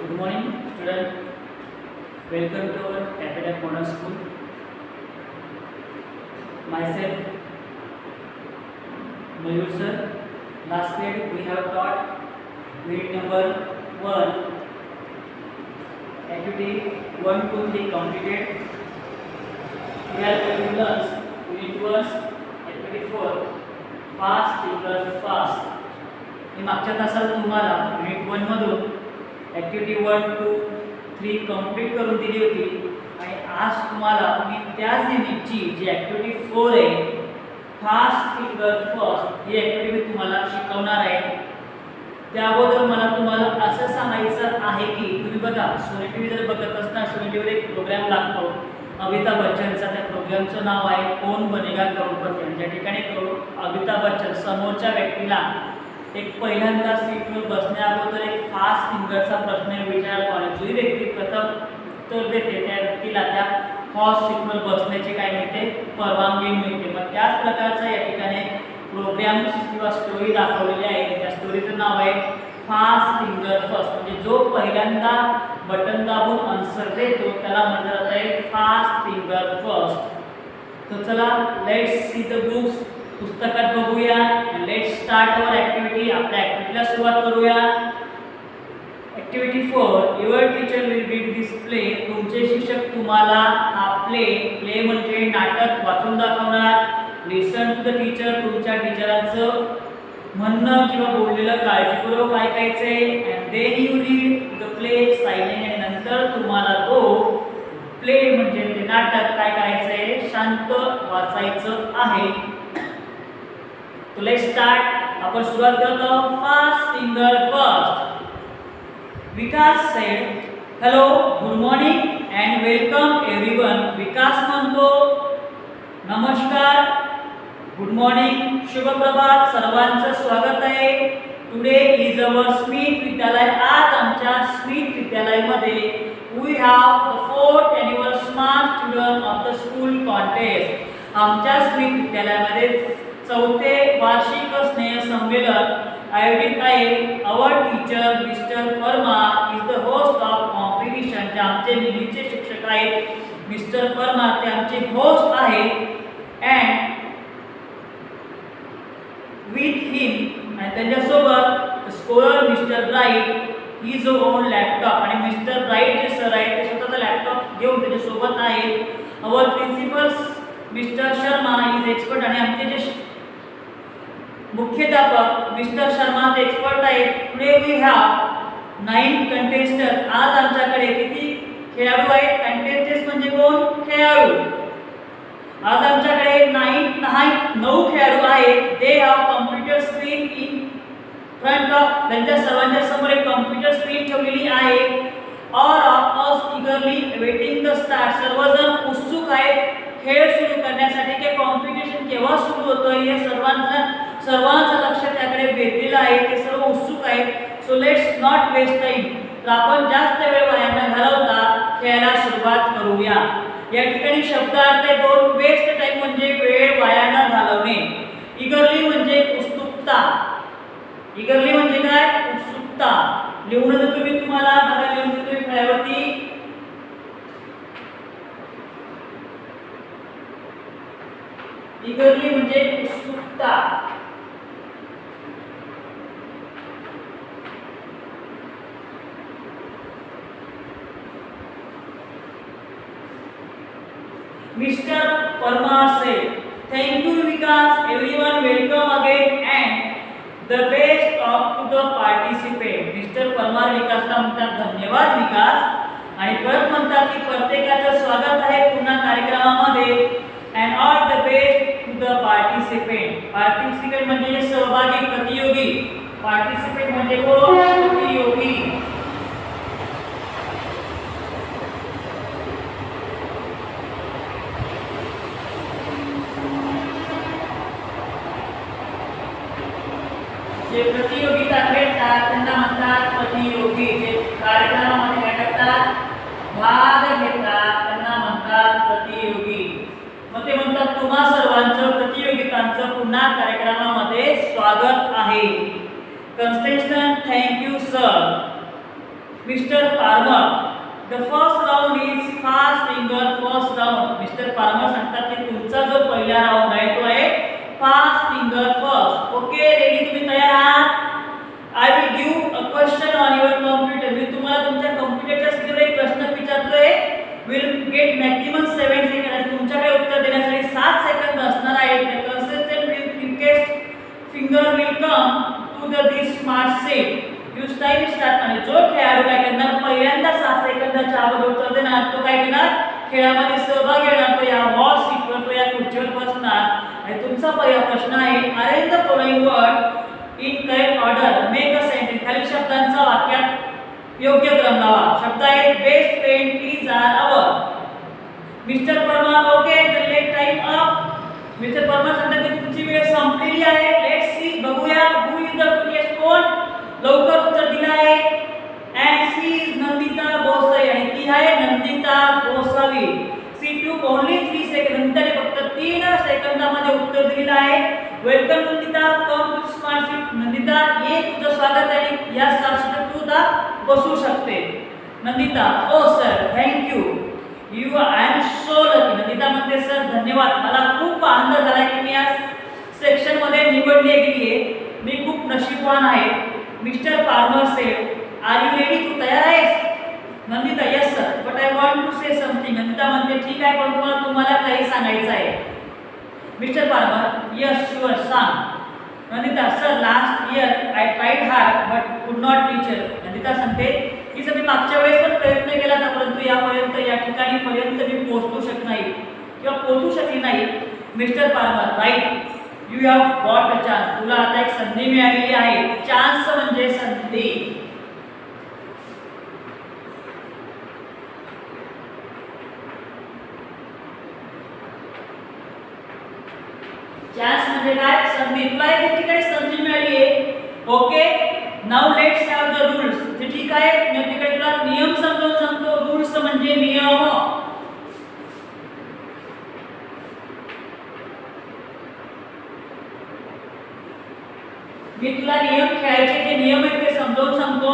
Good morning, student. Welcome to our Academic Modern School. Myself, Mayur sir. Last period we have taught unit number 1, activity 1, 2, 3 completed. We are going to learn unit 1, activity 4, fast thinker fast. मी मागच्या तासात तुम्हाला unit 1 मधून activity 1, 2, 3 complete करून दिली होती आणि आज तुम्हाला मी त्याच युनिटची जी ॲक्टिव्हिटी 4 आहे फास्ट थिंकर फर्स्ट ही ॲक्टिव्हिटी मी तुम्हाला शिकवणार आहे. त्याबद्दल मला तुम्हाला असं सांगायचं आहे की तुम्ही बघा सोनी टी व्ही जर बघत असता सोनी टी व्हीवर एक प्रोग्राम लागतो अमिताभ बच्चनचा. त्या प्रोग्रामचं नाव आहे कौन बनेगा करोडपती. आणि ज्या ठिकाणी अमिताभ बच्चन समोरच्या व्यक्तीला एक पहिल्यांदा सीटवर बसण्याअगोदर एक फास्ट थिंकरचा प्रश्न विचारतो आणि जी व्यक्ती प्रथम उत्तर देते त्या व्यक्तीला त्या फास्ट सीटवर बसण्याची काय मिळते परवानगी मिळते. मग त्याच प्रकारचा या ठिकाणी प्रोग्राम किंवा स्टोरी दाखवलेली आहे. त्या स्टोरीचं नाव आहे फास्ट थिंकर फर्स्ट. म्हणजे जो पहिल्यांदा बटन दाबून आन्सर देतो त्याला म्हटलं जातं आहे फास्ट थिंकर फर्स्ट. तर चला लेट्स सी द बुक्स. पुस्तकात बघूया. Let's start our activity. आपल्या ॲक्टिव्हिटीला सुरुवात करूया. Activity 4, your teacher will read this play. तुमचे शिक्षक तुम्हाला हा प्ले म्हणजे नाटक वाचून दाखवणार. Listen to the teacher. तुमच्या टीचरांचं म्हणणं किंवा बोललेलं काळजीपूर्वक ऐकायचे. And then you read the play silent. आणि नंतर तुम्हाला तो प्ले म्हणजे ते नाटक काय करायचंय शांत वाचायचं आहे. तो लेट्स स्टार्ट. आपण सुरुवात करतो fast thinker first. Vikas said hello good morning and welcome everyone. Vikas म्हणतो नमस्कार गुड मॉर्निंग शुभ प्रभात सर्वांचं स्वागत आहे. टुडे इज अवर स्मिथ विद्यालय. आज आमच्या स्मिथ विद्यालयामध्ये we have the 4th annual smart student of the school contest. आमच्या स्मिथ विद्यालयामध्ये 4थे वार्षिक स्नेह संमेलन आयोजित आहे. Our teacher mister Verma is the host of competition. जे आमचे नेहमीचे शिक्षक आहेत मिस्टर वर्मा ते आमचे होस्ट आहेत. अँड विथ हिम आणि त्यांच्यासोबत scorer mister Bright is on laptop. आणि मिस्टर ब्राईट जे सर आहेत ते स्वतःचा लॅपटॉप घेऊन त्याच्यासोबत आहेत. Our principals mister Sharma is expert. आणि आमचे जे मुख्याध्यापक मिस्टर शर्मा ते एक्सपर्ट आहेत. Today we have 9 contestant. आज आमच्याकडे किती खेळाडू आहेत. कंटेस्टंट म्हणजे कोण खेळाडू. आज आमच्याकडे 9 खेळाडू आहेत. They have computer screen in front of. त्यांच्या सर्वांच्या समोर एक कॉम्प्युटर स्क्रीन ठेवलेली आहे. All of us eagerly waiting the start. सर्वजण उत्सुक आहेत खेळ सुरू करण्यासाठी की कॉम्पिटिशन केव्हा सुरू होतं हे सर्वांचं लक्ष त्याकडे वेधलेलं आहे. ते सर्व उत्सुक आहेत. So let's not waste time. तर आपण जास्त वेळ वाया न घालवता खेळायला सुरुवात करूया. या ठिकाणी शब्दार्थ आहे 2. वेस्ट टाइम म्हणजे वेळ वाया न घालवणे. इगरली म्हणजे उत्सुकता. इगरली म्हणजे काय उत्सुकता. लिहून देतो मी तुम्हाला. बघा लिहून देतो मी फळ्यावरती. इगरली म्हणजे उत्सुकता. Mr. Parma said, "Thank you, Vikas. Everyone, welcome again and the best of to the participant." Mr. Parma विकासला म्हणतात धन्यवाद विकास. आणि परत म्हणतात की प्रत्येकाचं स्वागत आहे पुन्हा कार्यक्रमामध्ये. and all the best to the participant. Participant म्हणजे सहभागी प्रतियोगी. Participant म्हणजे कोण प्रतियोगी. जे प्रतियोगिता खेळतात त्यांना म्हणतात प्रतियोगी. जे कार्यक्रमामध्ये काय करतात भाग घेतात त्यांना म्हणतात प्रतियोगी. मग ते म्हणतात तुम्हा सर्वांचं प्रतियोगितांचं पुन्हा कार्यक्रमामध्ये स्वागत आहे. Contestant thank Mr. Parmar, the first round is fast finger first round. Mr. Parmar सांगतात की तुमचा जो पहिला राऊंड आहे तो आहे fast finger first. Okay, ready? तुम्ही तयार आहात? I will give a question on your computer. मी तुम्हाला तुमच्या कॉम्प्युटरच्या स्क्रीनवर एक प्रश्न विचारतोय. Will get maximum 7 सेकंड आणि तुमच्याकडे उत्तर देण्यासाठी 7 सेकंद असणार आहेत. The contestant will quickest finger will come to the this smart set. use time start. आणि जो खेळाडू काय करणार पहिल्यांदा 7 सेकंदाच्या अगोदर उत्तर देणार तो काय करणार खेळामध्ये सहभागी होणार, तो या वॉल सीटवर तो या खुर्चीवर बसणार. आणि तुमचा पहिला प्रश्न आहे arrange the following word in correct order, make a sentence. खालील शब्दांचा वाक्यात योग्य क्रम लावा. शब्द आहेत best friend is are our. Mister Parmar, okay, the late time up. Mister Parmar सांगतात की तुमची वेळ संपलेली आहे. लेट्स सी, बघूया हु इज द क्विकेस्ट, कोण लवकर उत्तर दिलं आहे. And she is Nandita Bosai आणि ती आहे Nandita Bosavi. She took only 3 second, नंतर फक्त 3 सेकंदामध्ये उत्तर दिलेलं आहे. Welcome Nandita, come to smart seat. Nandita ये तुझं स्वागत आहे, या साक्षीत तू दा बसू शकते. Nandita, oh sir thank you, you I am so lucky. Nandita म्हणते सर धन्यवाद, मला खूप आनंद झाला की मी या सेक्शन मध्ये निवडली गेली आहे, मी खूप नशीबवान आहे. Mister Parmar said are you ready, तू तयार आहेस? Nandita yes sir, but I want to say something. Nandita म्हणते ठीक आहे पण तुम्हाला काही सांगायचं आहे. मिस्टर पार्मर यस शुअर, सांग. Nandita sir last year I tried hard but कुड नॉट टीचर. नंदिता सांगते की सर मी मागच्या वेळेस पण प्रयत्न केला होता परंतु यापर्यंत या ठिकाणी पर्यंत मी पोहोचू शकत नाही किंवा पोहोचू शकली नाही. Mister Parmar right, you have got a chance. तुला आता एक संधी मिळालेली आहे. चान्स म्हणजे संधी. चान्स म्हणजे काय? संधी. तुला एक ठिकाणी संधी मिळाली आहे. Okay, now let's have the rules. ते ठीक आहे, मी तिकडे तुला नियम समजावून सांगतो. रूल्स म्हणजे नियम. मी तुला नियम खेळायचे जे नियम आहेत ते समजावून सांगतो.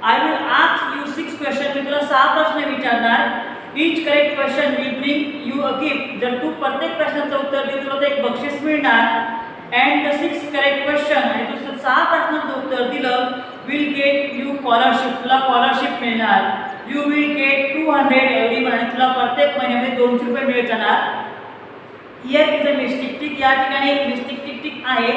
I will ask you 6 question. मी तुला 6 प्रश्न विचारणार. Each correct question will bring you a gift. जर तू प्रत्येक प्रश्नाचं उत्तर दिलं तुला एक बक्षीस मिळणार. अँड द 6 करेक्ट क्वेश्चन आणि तू 6 प्रश्नांचं उत्तर दिलं विल गेट यू स्कॉलरशिप. तुला स्कॉलरशिप मिळणार. You will get 200 every month आणि तुला प्रत्येक महिन्यामध्ये 200 रुपये मिळत जाणार. Here is a mistake tick. या ठिकाणी एक मिस्टेक टिक आहे.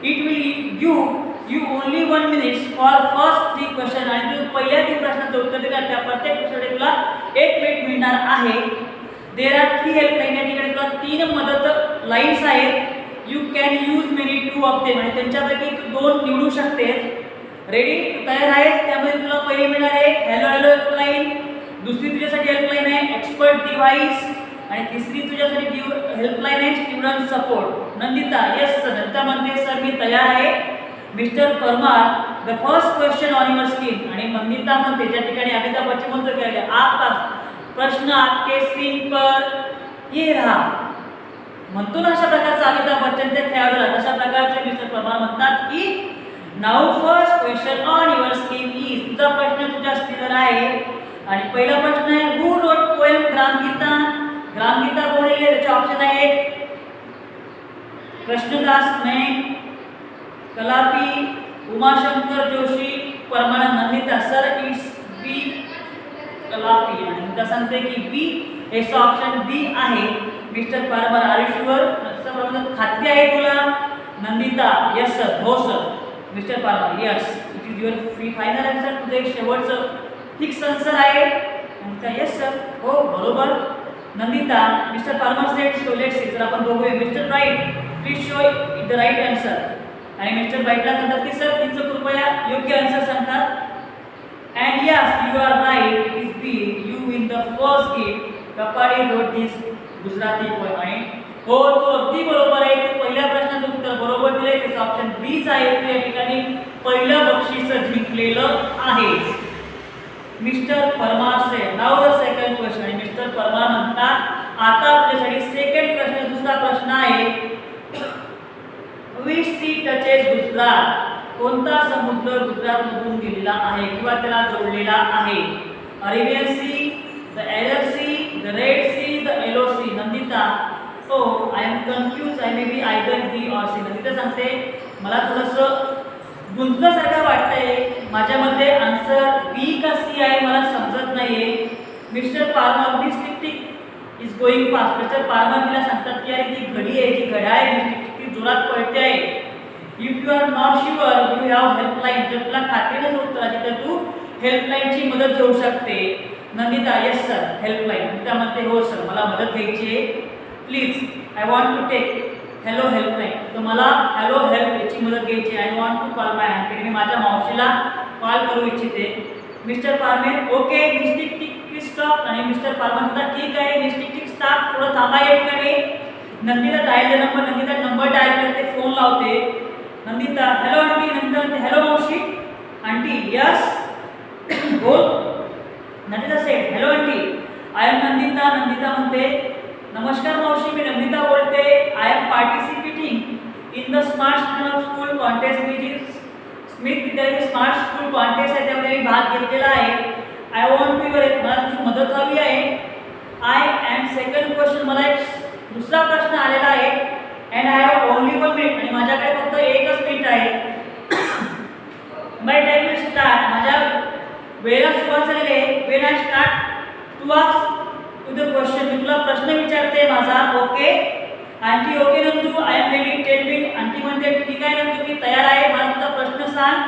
It will give you only 1 minutes for first 3 question. आणि तू पहिल्या 3 प्रश्नाचं उत्तर दिलं त्या प्रत्येक प्रश्नासाठी तुला 1 मिनिट मिळणार आहे. There are 3 helpline. या ठिकाणी तुला 3 मदत लाईन्स आहेत. You can use many 2 of them आणि त्यांच्यापैकी तू 2 निवडू शकतेस. रेडी, तयार आहेस? त्यामध्ये तुला पहिली मिळणार आहे हॅलो हॅलो हेल्पलाईन. दुसरी तुझ्यासाठी हेल्पलाईन आहे एक्सपर्ट डिव्हाइस आणि तिसरी तुझ्यासाठी हेल्पलाईन आहे student support. Nandita yes sir. Nandita म्हणते सर मी तयार आहे. Mister Parmar the first question on your screen. आणि नंदिता म्हणते त्या ठिकाणी अमिताभ बच्चन म्हणतो की आपका प्रश्न आपके स्क्रीन पर ये रहा. म्हणतो ना अशा प्रकारचा अमिताभ बच्चन ते खेळाडूला तशा प्रकारचे मिस्टर परमार म्हणतात की now first question on your screen is. तुझा प्रश्न तुझ्या स्क्रीनवर आहे आणि पहिला प्रश्न आहे who wrote poem Gramgita. Gramgita कोणी लिहिले त्याचे ऑप्शन आहेत Krishnadas Naik, Kalapi, Umashankar Joshi, Parmanand. Nandita sir it's B Kalapi. आणि नंदिता सांगते की बी याचा ऑप्शन बी आहे. Mister Parmar are you sure? खात्री आहे तुला? नंदिता यस सर, हो sir. Mister Parmar yes it is your free final answer. तुझे शेवटचं फिक्स आन्सर आहे. नंदिता यस सर, हो बरोबर. Nandita mister Parmar said so let's see. जर आपण बघूया mister Right please show the right answer. आणि मिस्टर राईटला सांगतात की सर तिचं कृपया योग्य आन्सर सांगतात. And yes you are right it is B. You in the first gift Kapadi wrote this Gujarati poem. आणि हो तो अगदी बरोबर आहे. तू पहिल्या प्रश्नाचं उत्तर बरोबर दिले. त्याचं ऑप्शन बीच आहे. तू या ठिकाणी पहिलं बक्षीस जिंकलेलं आहे. Mister Parmar say now the second question. आणि मिस्टर परमार म्हणतात आता आपल्यासाठी सेकंड प्रश्न दुसरा प्रश्न आहे विच सी टचेस गुजरात. कोणता समुद्र गुजरातमधून गेलेला आहे किंवा त्याला जोडलेला आहे? Arabian sea, the Aral sea, the red sea, the yellow sea. Nandita, oh I am confuse, I may be either B or C. Nandita सांगते मला थोडंसं गुंतल्यासारखं वाटतंय, माझ्यामध्ये आन्सर बी का सी आहे मला समजत नाहीये. Mister Parmar, this tick tick is going fast. Mister Parmar तिला सांगतात की अरे ती घडी आहे, जी घड्याळ आहे टिक टिक ती जोरात पळते आहे. If you are not sure you have helpline. जर तुला खात्री नसेल उत्तराची तर तू हेल्पलाईनची मदत घेऊ शकते. Nandita, yes sir, helpline. Nandita म्हणते हो सर, मला मदत घ्यायची आहे, please I want to take hello helpline. तर मला हॅलो हेल्प याची मदत घ्यायची. I want to call my aunty. मी माझ्या मावशीला कॉल करू इच्छिते. Mister Parmar, okay mystic tick please stop. आणि मिस्टर पार्मेर म्हणतात ठीक आहे मिस्टिक टिक स्टॉप, थोडं थांबा या ठिकाणी. Nandita dial number, Nandita number dial करते, फोन लावते. Nandita, hello aunty. Nandita, hello मावशी. आंटी, यस बोल. Nandita said, hello aunty, I am Nandita. नंदिता म्हणते नमस्कार मावशी, मी नंदिता बोलते. I am participating in the smart school contest. मी G Smith Vidyalaya smart school contest आहे त्यामध्ये मी भाग घेतलेला आहे. आय वॉन्ट टू युअर, मला तुझी मदत हवी आहे. आय एम सेकंड क्वेश्चन, मला एक दुसरा प्रश्न आलेला आहे. And I have only 1 minute, आणि माझ्याकडे फक्त 1च मिनिट आहे. माय टाइम विल स्टार्ट, माझ्या वेळेला सुरुवात झालेली आहे. When I start to ask to the question, मी तुला प्रश्न विचारते माझा. Okay aunty, okay Nandu, I am ready, tell me. Aunty म्हणते ठीक आहे नंदू, मी तयार आहे, मला तुझा प्रश्न सांग.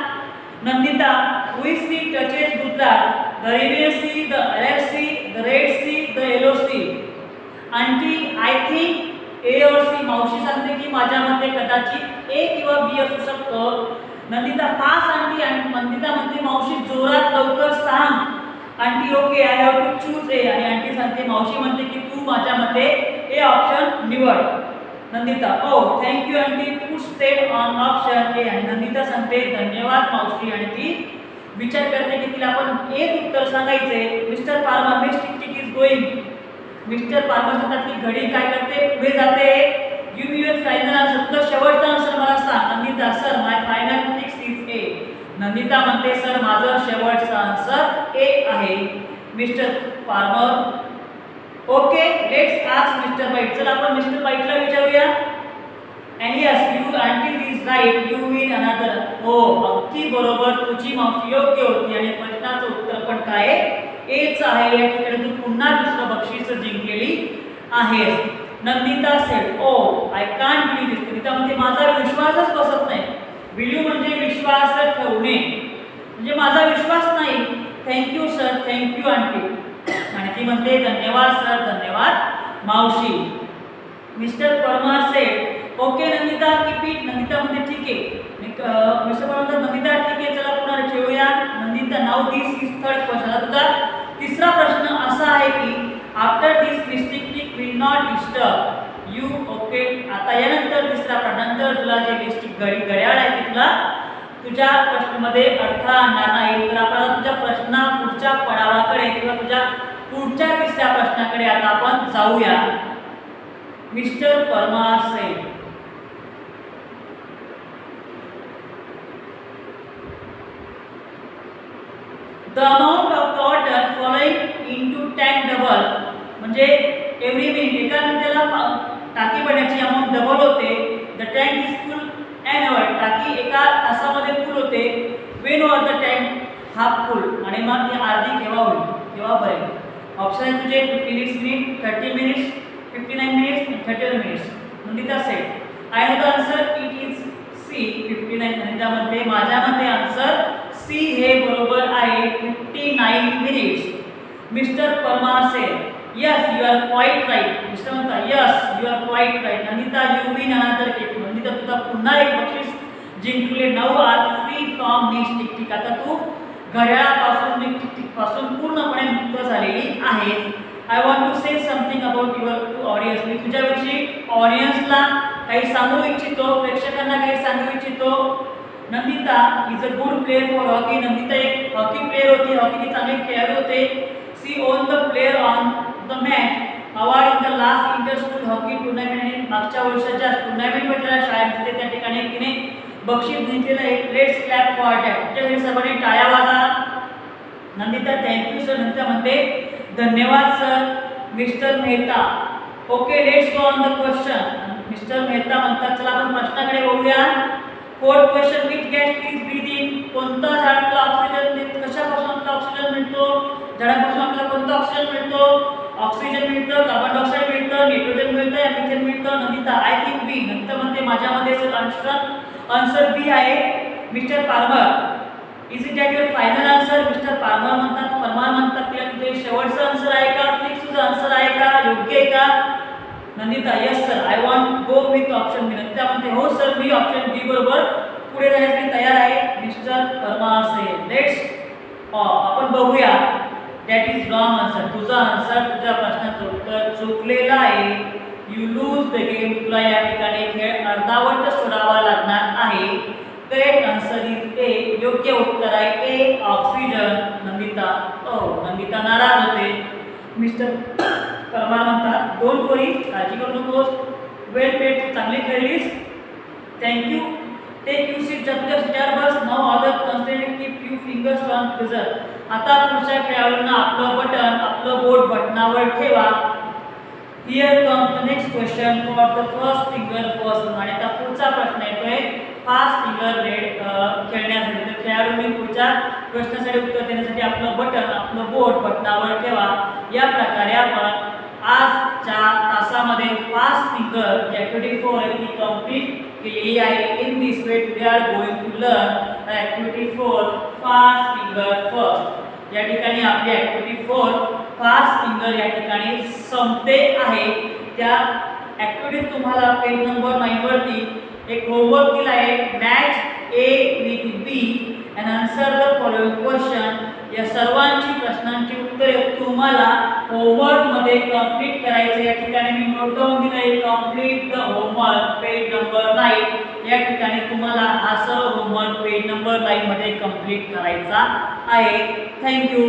Nandita, which sea touches Gujarat? The Arabian sea, the Arab sea, the red sea, the yellow sea. Aunty, I think A or C. मावशी सांगते की माझ्या मते कदाचित ए किंवा बी असू शकतं. Nandita, pass aunty. नंदिता म्हणते मावशी जोरात लवकर सांग. Aunty, okay I have to choose A. आणि आंटी सांगते, मावशी म्हणते की तू माझ्या मते ए ऑप्शन निवड. नंदिता, ओ थँक्यू आंटी, तू स्टेड ऑन ऑप्शन ए. आणि नंदिता सांगते धन्यवाद मावशी. आणि ती विचार करते की तिला आपण एक उत्तर सांगायचे. Mister Parmar, miss tick tick is going. Mister Parmar सांगतात की घडी काय करते, पुढे जाते. Give me your final answer, तुझा शेवटचा आन्सर मला सांग. Nandita, sir my final fix is A. Nandita म्हणते सर माझं शेवटचा आन्सर ए आहे. Mister Parmar, okay let's ask mister White. चला आपण मिस्टर वाईटला विचारूया. And yes you aunty is right, you win another. हो अगदी बरोबर, तुझी मावशी योग्य होती. आणि प्रश्नाचं उत्तर पण काय एच आहे. या ठिकाणी तू पुन्हा दुसरं बक्षीस जिंकलेली आहेस. Nandita said, oh I can't believe this. Nandita म्हणते माझा विश्वासच बसत नाही. बिलीव्ह म्हणजे विश्वास ठेवणे, म्हणजे माझा विश्वास नाही. Thank you sir, thank you aunty. आणि ती म्हणते धन्यवाद सर, धन्यवाद मावशी. Mister Parmar sed, okay Nandita keep it. Nandita म्हणते ठीक आहे. मिस्टर परमार म्हणतात नंदिता ठीक आहे, चला पुन्हा ठेवूया. Nandita, now this is third question. तुझा तिसरा प्रश्न असा आहे की after this mistake tick will not disturb you. Okay आता यानंतर तिसरा प्रश्नानंतर तुला जे मिस्टेक घड्याळ आहे ते तुला तुझ्या प्रश्नामध्ये अडथळा आणणार नाही. तर आपण तुझ्या प्रश्ना पुढच्या पडावाकडे किंवा तुझ्या पुढच्या तिसऱ्या प्रश्नाकडे आता आपण जाऊया. Mister Parmar said, the amount of water flowing into tank double, म्हणजे एव्हरी मिनिट एका मिनिटाला टाकी भरण्याची अमाऊंट डबल होते. The tank is full an hour, टाकी एका तासामध्ये फुल होते. When or the tank half full, आणि मग ती अर्धी केव्हा होईल, केव्हा भरेल. ऑप्शन तुझे 50 minutes, 30 minutes, 59 minutes, 31 minutes. Nandita said, I know the answer, it is C 59. नंदितामध्ये माझ्यामध्ये आन्सर सी हे बरोबर आहे 59 minutes. Mister Parmar said, yes you are quite right. Mister म्हणतात yes you are quite right. Nandita, you win another cake. Nandita तुझा पुन्हा एक बक्षीस जिंकले. Now are free from miss tick tick. आता तू घड्याळापासून मिस टिक टिक पासून पूर्णपणे मुक्त झालेली आहे. I want to say something about your to audience. मी तुझ्याविषयी ऑडियन्सला काही सांगू इच्छितो, प्रेक्षकांना काही सांगू इच्छितो. Nandita is a good player for hockey. Nandita एक हॉकी प्लेयर होती, हॉकीची चांगली खेळाडू होते. She won the player on the match award in the last inter school hockey tournament. मागच्या वर्षाच्या टुर्नामेंट भेटलेल्या शाळेमध्ये त्या ठिकाणी तिने बक्षीस घेतलेलं आहे. Let's clap for that. तुमच्याकडे सर्वांनी टाळ्या वाजा. Nandita thank you sir. नंदिता म्हणते धन्यवाद sir. Mister Mehta okay let's go on the question. Mister Mehta म्हणतात चला आपण प्रश्नाकडे बघूया. Fourth question which gas is breathe in. कोणता झाडाला ऑक्सिजन कशापासून आपल्याला ऑक्सिजन मिळतो. झाडापासून आपल्याला कोणता ऑक्सिजन मिळतो. ऑक्सिजन मिळतं, कार्बन डायऑक्साइड मिळतं, नायट्रोजन मिळतं या मिथेन मिळतं. नंदिता आय थिंक बी. नंतर म्हणते माझ्यामध्ये सर आन्सर बी आहे. Mister Parmar is it that your final answer. Mister Parmar म्हणतात की तुझे शेवटचं आन्सर आहे का. फिक्स तुझं आन्सर आहे का. योग्य आहे का. Nandita yes sir I want go with option B. Nandita म्हणते हो सर मी ऑप्शन बी बरोबर पुढे जाण्यासाठी तयार आहे. मिस्टर परमार से लेट्स आपण बघूया. That is wrong answer. तुझा आन्सर तुझ्या प्रश्नाचं उत्तर चुकलेलं आहे. You lose the game. तुला या ठिकाणी खेळ अर्धावट सोडावा लागणार आहे. Correct answer is a. योग्य उत्तर आहे ए ऑक्सिजन. नंदिता नाराज होते. मिस्टर परमार म्हणतात डोंट वरी काळजी करू नकोस. वेल प्लेड चांगली खेळलीस. थँक्यू. Take you seat. तुझ्या सीटावर बस. Now order constantly keep you fingers on pressure. आता पुढच्या खेळाडूंना आपलं बोट बटनावर ठेवा. Here come the next question for the first finger person. आणि आता पुढचा प्रश्न येतोय फास्ट फिंगर रेड खेळण्यासाठी. तर खेळाडूंनी पुढच्या प्रश्नासाठी उत्तर देण्यासाठी आपलं बोट बटनावर ठेवा. या प्रकारे आपण आजच्या तासामध्ये फास्ट फिंगर ॲक्टिव्हिटी 4 ती कंप्लीट केलेली आहे. In this way we are going to learn activity 4 fast finger first. या ठिकाणी आपली ॲक्टिव्हिटी 4 फास्ट फिंगर या ठिकाणी संपते आहे. त्या ॲक्टिव्हिटीत तुम्हाला पेज नंबर 9 वरती एक होमवर्क दिला आहे. Match A with B and answer the following question. या सर्वांची प्रश्नांची उत्तरे तुम्हाला होमवर्क मध्ये कंप्लीट करायचे. या ठिकाणी मी नोट डाऊन दिले complete the homework page number 9. या ठिकाणी तुम्हाला हा सर्व होमवर्क पेज नंबर 9 मध्ये कंप्लीट करायचा आहे. थँक्यू.